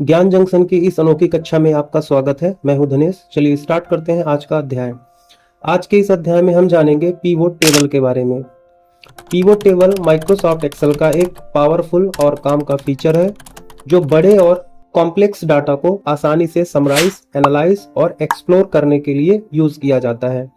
ज्ञान जंक्शन की इस अनोखी कक्षा में आपका स्वागत है। मैं हूं धनेश। चलिए स्टार्ट करते हैं आज का अध्याय। आज के इस अध्याय में हम जानेंगे पीवोट टेबल के बारे में। पीवोट टेबल माइक्रोसॉफ्ट एक्सेल का एक पावरफुल और काम का फीचर है जो बड़े और कॉम्प्लेक्स डाटा को आसानी से समराइज, एनालाइज और एक्सप्लोर करने के लिए यूज किया जाता है।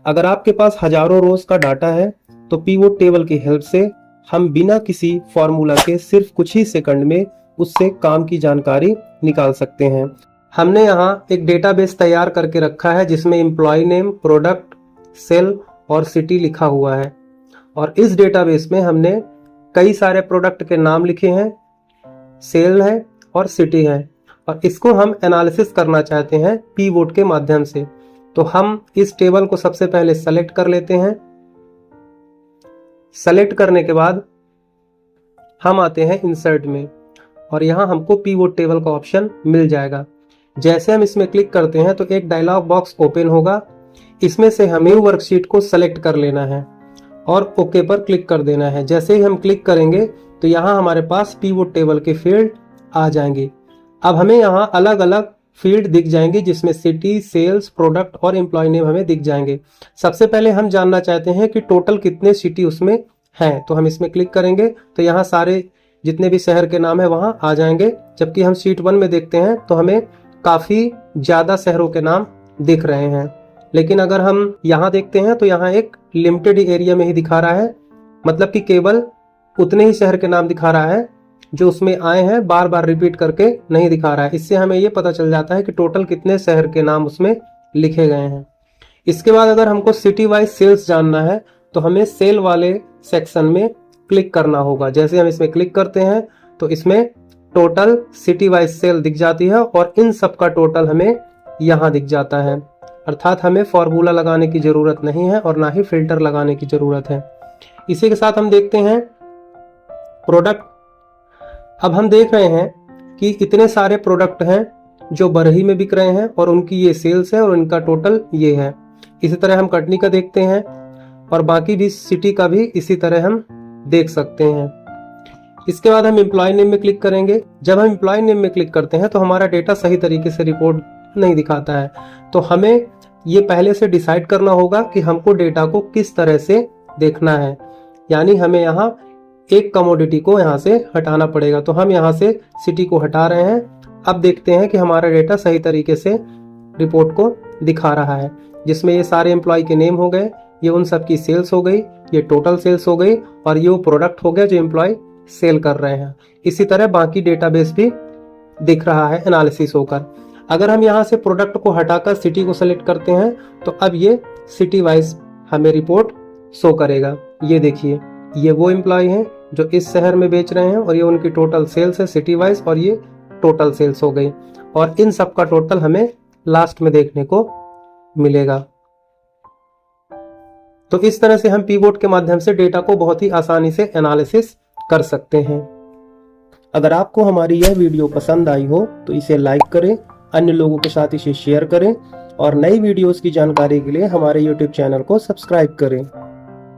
अगर आपके पास हजारों रोज का डाटा है तो पीवोट टेबल की हेल्प से हम बिना किसी फॉर्मूला के सिर्फ कुछ ही सेकंड में उससे काम की जानकारी निकाल सकते हैं। हमने यहाँ एक डेटाबेस तैयार करके रखा है जिसमें एम्प्लॉय नेम, प्रोडक्ट, सेल और सिटी लिखा हुआ है। और इस डेटाबेस में हमने कई सारे प्रोडक्ट के नाम लिखे हैं, सेल है और सिटी है। और इसको हम एनालिसिस करना चाहते हैं पीवोट के माध्यम से। तो हम इस टेबल को सबसे पहले सेलेक्ट कर लेते हैं। सेलेक्ट करने के बाद हम आते हैं इंसर्ट में और यहाँ हमको पीवोट टेबल का ऑप्शन मिल जाएगा। जैसे हम इसमें क्लिक करते हैं तो एक डायलॉग बॉक्स ओपन होगा। इसमें से हमें वर्कशीट को सेलेक्ट कर लेना है और ओके पर क्लिक कर देना है। जैसे ही हम क्लिक करेंगे तो यहाँ हमारे पास पीवोट टेबल के फील्ड आ जाएंगे। अब हमें यहाँ अलग अलग फील्ड दिख जाएंगे जिसमें सिटी, सेल्स, प्रोडक्ट और एम्प्लॉय नेम हमें दिख जाएंगे। सबसे पहले हम जानना चाहते हैं कि टोटल कितने सिटी उसमें हैं। तो हम इसमें क्लिक करेंगे तो यहाँ सारे जितने भी शहर के नाम है वहां आ जाएंगे। जबकि हम शीट 1 में देखते हैं तो हमें काफी ज्यादा शहरों के नाम दिख रहे हैं। लेकिन अगर हम यहाँ देखते हैं तो यहाँ एक लिमिटेड एरिया में ही दिखा रहा है, मतलब कि केवल उतने ही शहर के नाम दिखा रहा है जो उसमें आए हैं, बार बार रिपीट करके नहीं दिखा रहा है। इससे हमें ये पता चल जाता है कि टोटल कितने शहर के नाम उसमें लिखे गए हैं। इसके बाद अगर हमको सिटी वाइज सेल्स जानना है तो हमें सेल वाले सेक्शन में क्लिक करना होगा। जैसे हम इसमें क्लिक करते हैं तो इसमें टोटल सिटी वाइज सेल दिख जाती है और इन सब का टोटल हमें यहाँ दिख जाता है। अर्थात हमें फॉर्मूला लगाने की जरूरत नहीं है और ना ही फिल्टर लगाने की जरूरत है। इसी के साथ हम देखते हैं प्रोडक्ट। अब हम देख रहे हैं कि इतने सारे प्रोडक्ट हैं जो बरही में बिक रहे हैं और उनकी ये सेल्स है और इनका टोटल ये है। इसी तरह हम कटनी का देखते हैं और बाकी भी सिटी का भी इसी तरह हम देख सकते हैं। इसके बाद हम एम्प्लॉय नेम में क्लिक करेंगे। जब हम एम्प्लॉय नेम में क्लिक करते हैं तो हमारा डेटा सही तरीके से रिपोर्ट नहीं दिखाता है। तो हमें ये पहले से डिसाइड करना होगा कि हमको डेटा को किस तरह से देखना है। यानी हमें यहाँ एक कमोडिटी को यहाँ से हटाना पड़ेगा। तो हम यहाँ से सिटी को हटा रहे हैं। अब देखते हैं कि हमारा डेटा सही तरीके से रिपोर्ट को दिखा रहा है, जिसमें ये सारे एम्प्लॉय के नेम हो गए, ये उन सब की सेल्स हो गई, ये टोटल सेल्स हो गई और ये वो प्रोडक्ट हो गया जो एम्प्लॉय सेल कर रहे हैं। इसी तरह बाकी डेटाबेस भी दिख रहा है एनालिसिस होकर। अगर हम यहाँ से प्रोडक्ट को हटाकर सिटी को सेलेक्ट करते हैं तो अब ये सिटी वाइज हमें रिपोर्ट शो करेगा। ये देखिए, ये वो एम्प्लॉय हैं जो इस शहर में बेच रहे हैं और ये उनकी टोटल सेल्स है सिटी वाइज और ये टोटल सेल्स हो गई और इन सब का टोटल हमें लास्ट में देखने को मिलेगा। तो इस तरह से हम पीवोट के माध्यम से डेटा को बहुत ही आसानी से एनालिसिस कर सकते हैं। अगर आपको हमारी यह वीडियो पसंद आई हो तो इसे लाइक करें, अन्य लोगों के साथ इसे शेयर करें और नई वीडियोस की जानकारी के लिए हमारे YouTube चैनल को सब्सक्राइब करें।